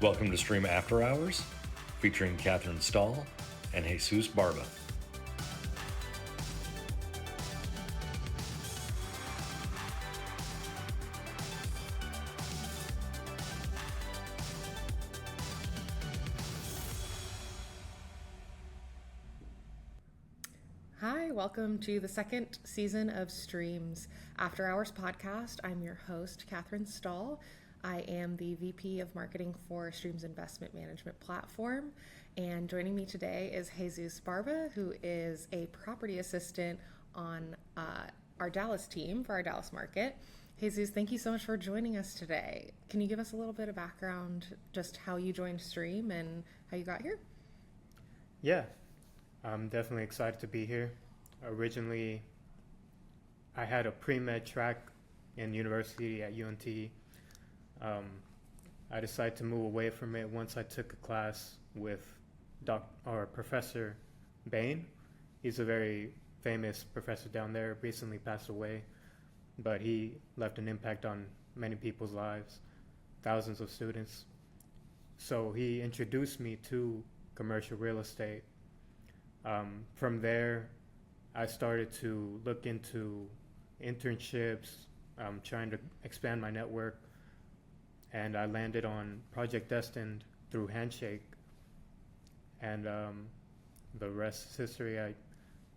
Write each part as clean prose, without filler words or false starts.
Welcome to Stream After Hours, featuring Kathryn Stall and Jesus Barba. Hi, welcome to the second season of Stream's After Hours podcast. I'm your host, Kathryn Stall. I am the VP of Marketing for Stream's investment management platform. And joining me today is Jesus Barba, who is a property assistant on our Dallas team for our Dallas market. Jesus, thank you so much for joining us today. Can you give us a little bit of background, just how you joined Stream and how you got here? Yeah, I'm definitely excited to be here. Originally, I had a pre-med track in university at UNT. I decided to move away from it once I took a class with Professor Bain. He's a very famous professor down there, recently passed away, but he left an impact on many people's lives, thousands of students. So he introduced me to commercial real estate. From there, I started to look into internships, trying to expand my network, and I landed on Project Destined through Handshake. And the rest is history. I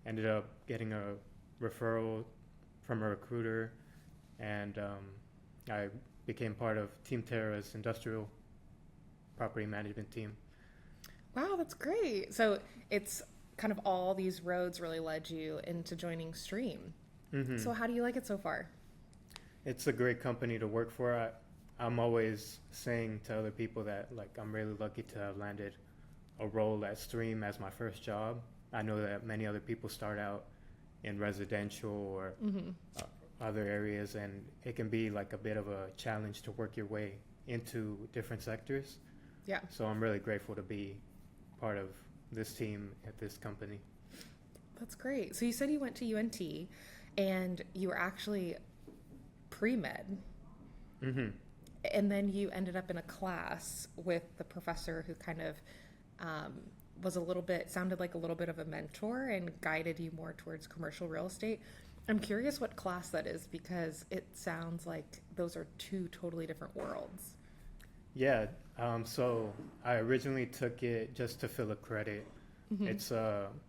ended up getting a referral from a recruiter, and I became part of Team Terra's industrial property management team. Wow, that's great. So it's kind of all these roads really led you into joining Stream. Mm-hmm. So how do you like it so far? It's a great company to work for. I'm always saying to other people that I'm really lucky to have landed a role at Stream as my first job. I know that many other people start out in residential or other areas, and it can be like a bit of a challenge to work your way into different sectors. Yeah. So I'm really grateful to be part of this team at this company. That's great. So you said you went to UNT and you were actually pre-med. Mm-hmm. And then you ended up in a class with the professor who kind of sounded like a little bit of a mentor and guided you more towards commercial real estate. I'm curious what class that is, because it sounds like those are two totally different worlds. Yeah, so I originally took it just to fill a credit. Mm-hmm. It's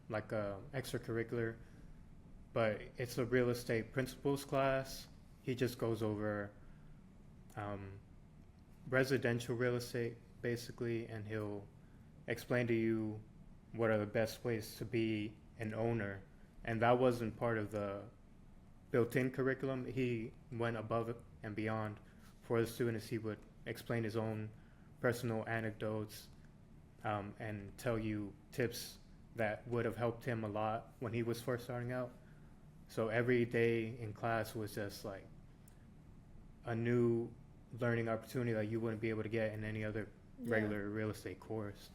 like a extracurricular, but it's a real estate principles class. He just goes over residential real estate, basically, and he'll explain to you what are the best ways to be an owner. And that wasn't part of the built-in curriculum. He went above and beyond for the students. He would explain his own personal anecdotes and tell you tips that would have helped him a lot when he was first starting out. So every day in class was just like a new learning opportunity that you wouldn't be able to get in any other regular real estate course.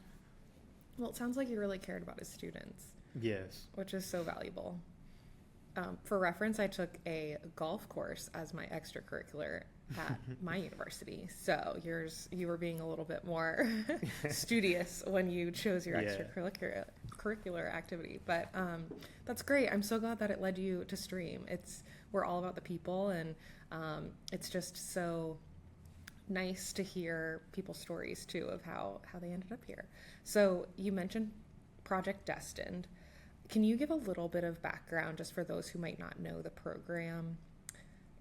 Well, it sounds like he really cared about his students. Yes. Which is so valuable. For reference, I took a golf course as my extracurricular at my university. So you were being a little bit more studious when you chose your extracurricular activity. But that's great. I'm so glad that it led you to Stream. We're all about the people, and it's just so nice to hear people's stories too of how they ended up here. So you mentioned Project Destined. Can you give a little bit of background just for those who might not know the program,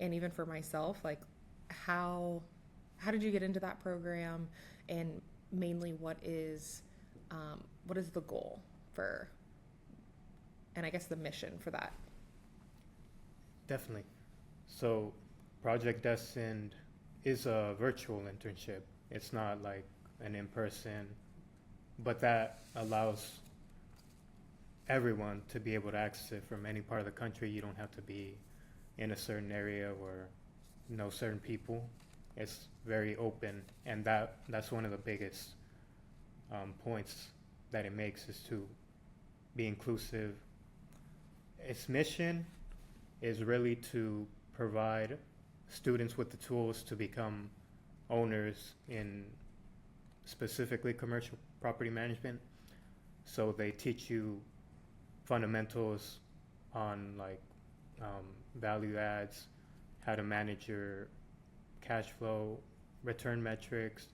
and even for myself, like how did you get into that program, and mainly what is the goal for, and I guess the mission for that? Definitely. So Project Destined is a virtual internship. It's not like an in-person, but that allows everyone to be able to access it from any part of the country. You don't have to be in a certain area or know certain people. It's very open, and that's one of the biggest points that it makes, is to be inclusive. Its mission is really to provide students with the tools to become owners in specifically commercial property management. So they teach you fundamentals on like value adds, how to manage your cash flow, return metrics,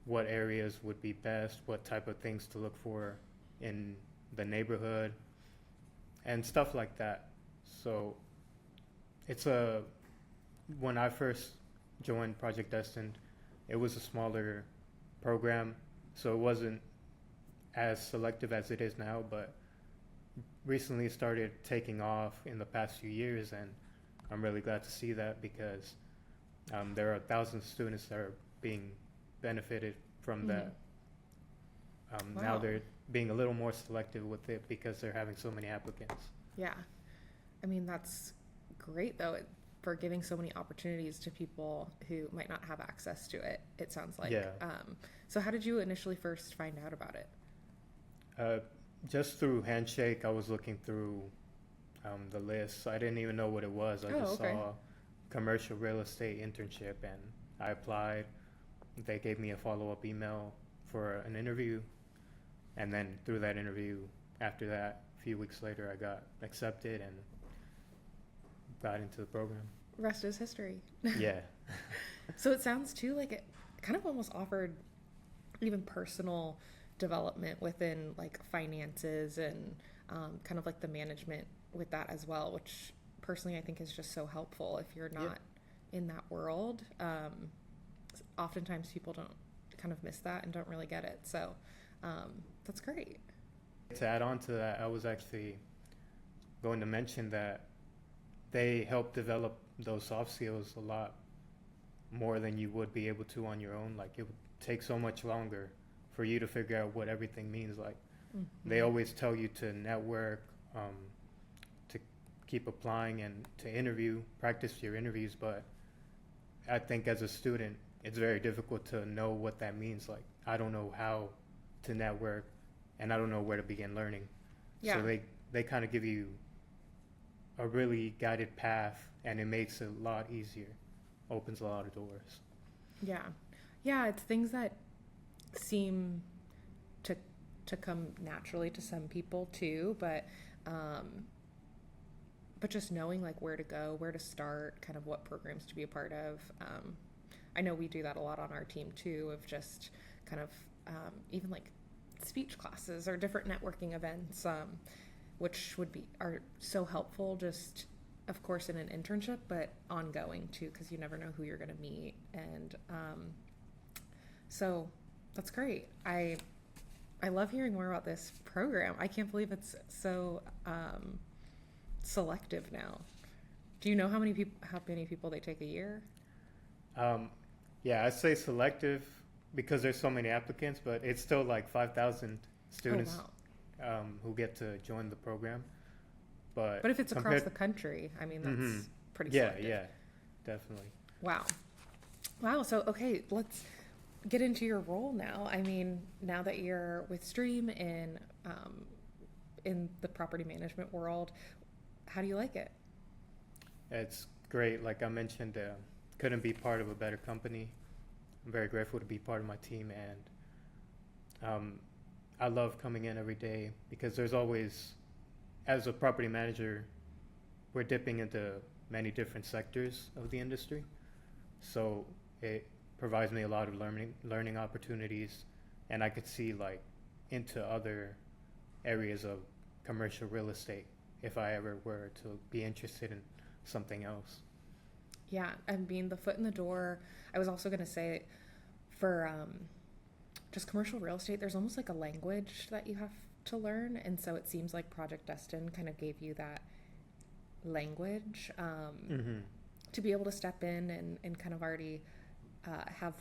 what areas would be best, what type of things to look for in the neighborhood, and stuff like that. So it's when I first joined Project Destined, it was a smaller program, so it wasn't as selective as it is now, but recently started taking off in the past few years, and I'm really glad to see that because there are thousands of students that are being benefited from that. Now Wow. they're being a little more selective with it because they're having so many applicants. Yeah. I mean, that's great though, for giving so many opportunities to people who might not have access to it, it sounds like. Yeah. So how did you initially first find out about it? Just through Handshake, I was looking through the list. I didn't even know what it was. I just okay. saw commercial real estate internship, and I applied. They gave me a follow-up email for an interview, and then through that interview, after that, a few weeks later, I got accepted and got into the program. Rest is history. Yeah. So it sounds too like it kind of almost offered even personal development within like finances and kind of like the management with that as well, which personally I think is just so helpful if you're not in that world. Oftentimes people don't kind of miss that and don't really get it. So that's great. To add on to that, I was actually going to mention that they help develop those soft skills a lot more than you would be able to on your own. Like it would take so much longer for you to figure out what everything means. Like they always tell you to network, to keep applying and to interview, practice your interviews. But I think as a student, it's very difficult to know what that means. Like I don't know how to network, and I don't know where to begin learning. Yeah. So they kind of give you a really guided path, and it makes it a lot easier, opens a lot of doors. Yeah, it's things that seem to come naturally to some people too, but just knowing like where to go, where to start, kind of what programs to be a part of. I know we do that a lot on our team too, of just kind of even like speech classes or different networking events, which are so helpful, just of course in an internship, but ongoing too, because you never know who you're going to meet. And so that's great. I love hearing more about this program. I can't believe it's so selective now. Do you know how many people they take a year? Yeah, I'd say selective because there's so many applicants, but it's still like 5,000 students who get to join the program. But if it's across the country, I mean, that's pretty selective. Yeah, definitely. Wow. So, okay, let's get into your role now. I mean, now that you're with Stream in the property management world, how do you like it? It's great. Like I mentioned, couldn't be part of a better company. I'm very grateful to be part of my team, and I love coming in every day because there's always, as a property manager, we're dipping into many different sectors of the industry. So it provides me a lot of learning opportunities, and I could see like into other areas of commercial real estate if I ever were to be interested in something else. Yeah, and being the foot in the door. I was also going to say for just commercial real estate, there's almost like a language that you have to learn. And so it seems like Project Destined kind of gave you that language to be able to step in and kind of already have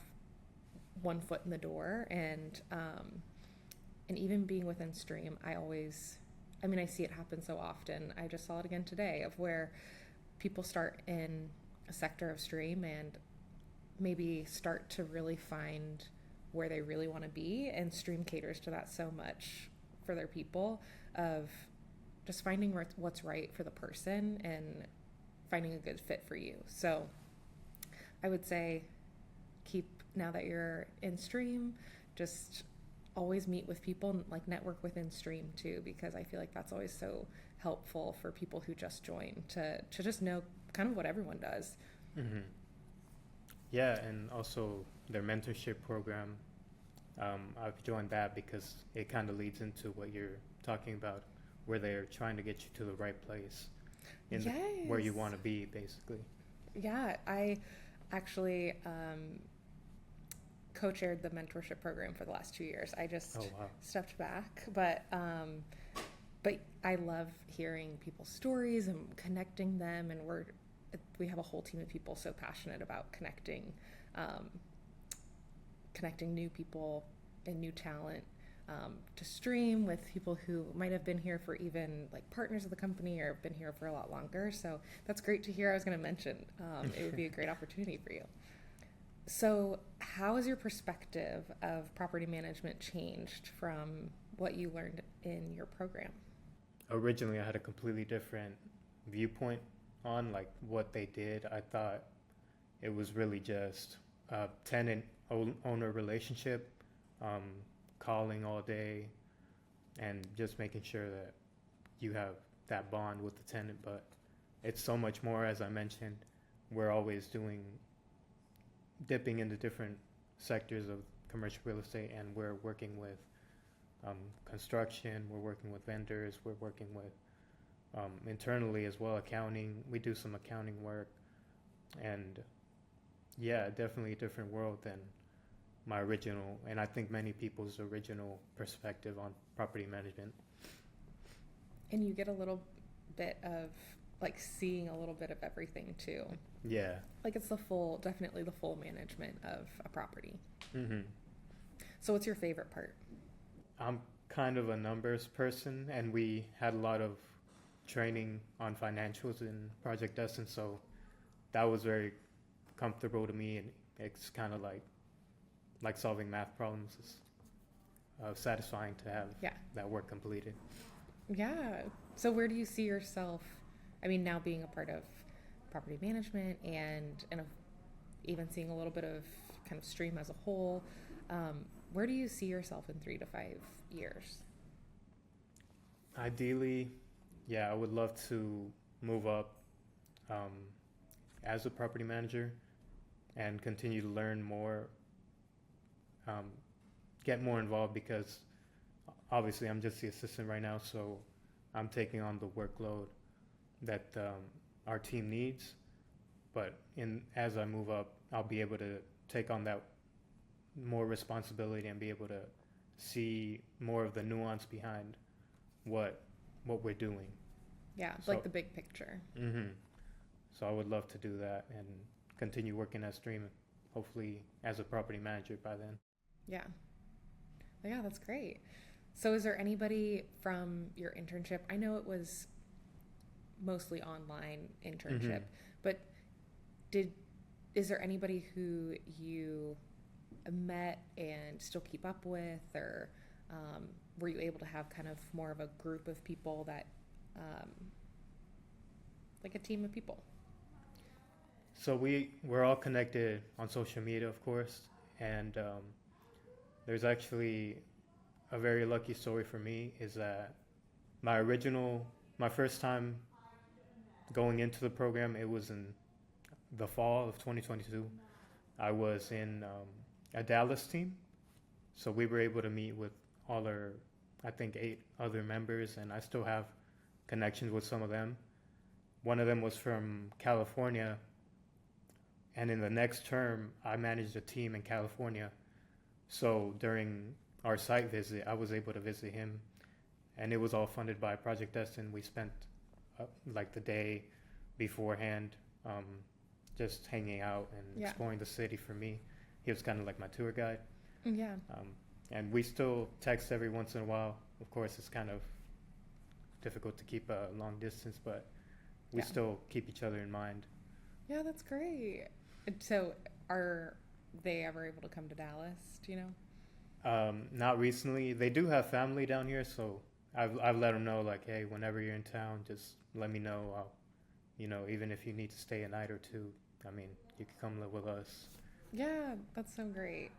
one foot in the door. And even being within Stream, I see it happen so often. I just saw it again today of where people start in a sector of Stream and maybe start to really find where they really want to be, and Stream caters to that so much for their people, of just finding what's right for the person and finding a good fit for you. So I would say now that you're in Stream, just always meet with people and like network within Stream too, because I feel like that's always so helpful for people who just join to just know kind of what everyone does. Hmm. Yeah, and also their mentorship program. I've joined that because it kind of leads into what you're talking about, where they're trying to get you to the right place in Yes. where you want to be, basically. Yeah, I actually co-chaired the mentorship program for the last 2 years. I just Oh, wow. stepped back, but I love hearing people's stories and connecting them, and we have a whole team of people so passionate about connecting new people and new talent to Stream with people who might have been here for even like partners of the company or been here for a lot longer. So that's great to hear. I was going to mention it would be a great opportunity for you. So how has your perspective of property management changed from what you learned in your program? Originally, I had a completely different viewpoint on like what they did. I thought it was really just a tenant owner relationship, calling all day and just making sure that you have that bond with the tenant. But it's so much more. As I mentioned, we're always dipping into different sectors of commercial real estate, and we're working with construction, we're working with vendors, we're working with internally as well, accounting. We do some accounting work, and yeah, definitely a different world than my original, and I think many people's original perspective on property management. And you get a little bit of like seeing a little bit of everything too. Yeah. Like it's definitely the full management of a property. Hmm. So what's your favorite part? I'm kind of a numbers person, and we had a lot of training on financials in Project Destined, so that was very comfortable to me, and it's kind of like solving math problems. Is satisfying to have that work completed. Yeah. So where do you see yourself? I mean, now being a part of property management and even seeing a little bit of kind of Stream as a whole, where do you see yourself in 3 to 5 years? Ideally, yeah, I would love to move up as a property manager and continue to learn more, get more involved, because obviously I'm just the assistant right now, so I'm taking on the workload that our team needs. But as I move up, I'll be able to take on that more responsibility and be able to see more of the nuance behind what we're doing. Yeah, So- like the big picture. Mm-hmm. So I would love to do that and continue working at Stream, hopefully as a property manager by then. Yeah. Yeah, that's great. So is there anybody from your internship? I know it was mostly online internship, but is there anybody who you met and still keep up with, or were you able to have kind of more of a group of people that like a team of people? So we're all connected on social media, of course, and there's actually a very lucky story for me, is that my first time going into the program, it was in the fall of 2022. I was in a Dallas team, so we were able to meet with all our, I think, 8 other members, and I still have connections with some of them. One of them was from California, and in the next term, I managed a team in California. So during our site visit, I was able to visit him, and it was all funded by Project Destined. We spent like the day beforehand just hanging out and exploring the city for me. He was kind of like my tour guide. Yeah. And we still text every once in a while. Of course, it's kind of difficult to keep a long distance, but we still keep each other in mind. Yeah, that's great. So are they ever able to come to Dallas? Do you know? Not recently. They do have family down here, so I've let them know, like, hey, whenever you're in town, just let me know. I'll, even if you need to stay a night or two, I mean, you can come live with us. Yeah, that's so great.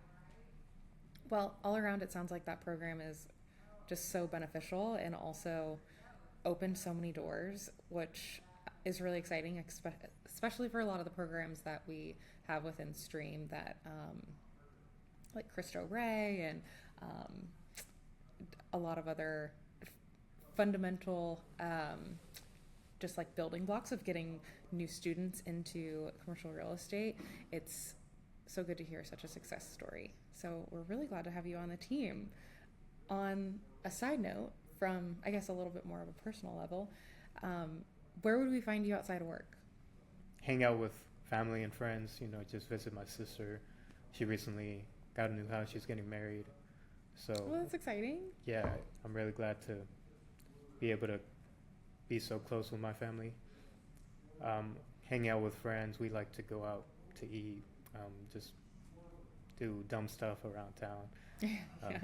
Well, all around, it sounds like that program is just so beneficial and also opened so many doors, which is really exciting, especially for a lot of the programs that we have within Stream that, like Cristo Ray and a lot of other fundamental, just like building blocks of getting new students into commercial real estate. It's so good to hear such a success story. So we're really glad to have you on the team. On a side note, from I guess a little bit more of a personal level, where would we find you outside of work? Hang out with family and friends, just visit my sister. She recently got a new house. She's getting married. So, Well, that's exciting. yeah, I'm really glad to be able to be so close with my family. Hang out with friends. We like to go out to eat, just do dumb stuff around town. Yeah.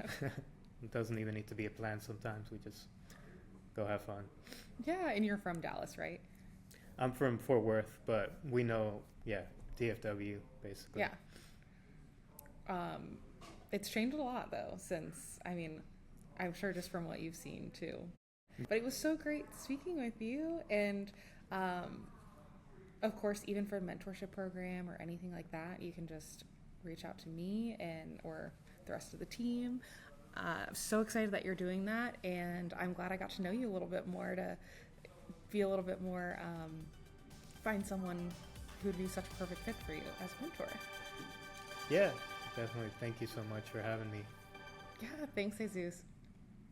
It doesn't even need to be a plan sometimes. We just go have fun. Yeah, and you're from Dallas, right? I'm from Fort Worth, but we know, DFW, basically. Yeah. It's changed a lot, though, since, I'm sure just from what you've seen, too. But it was so great speaking with you. And, of course, even for a mentorship program or anything like that, you can just reach out to me or the rest of the team. I'm so excited that you're doing that, and I'm glad I got to know you a little bit more to be a little bit more, find someone who would be such a perfect fit for you as a mentor. Yeah, definitely. Thank you so much for having me. Yeah, thanks, Jesus.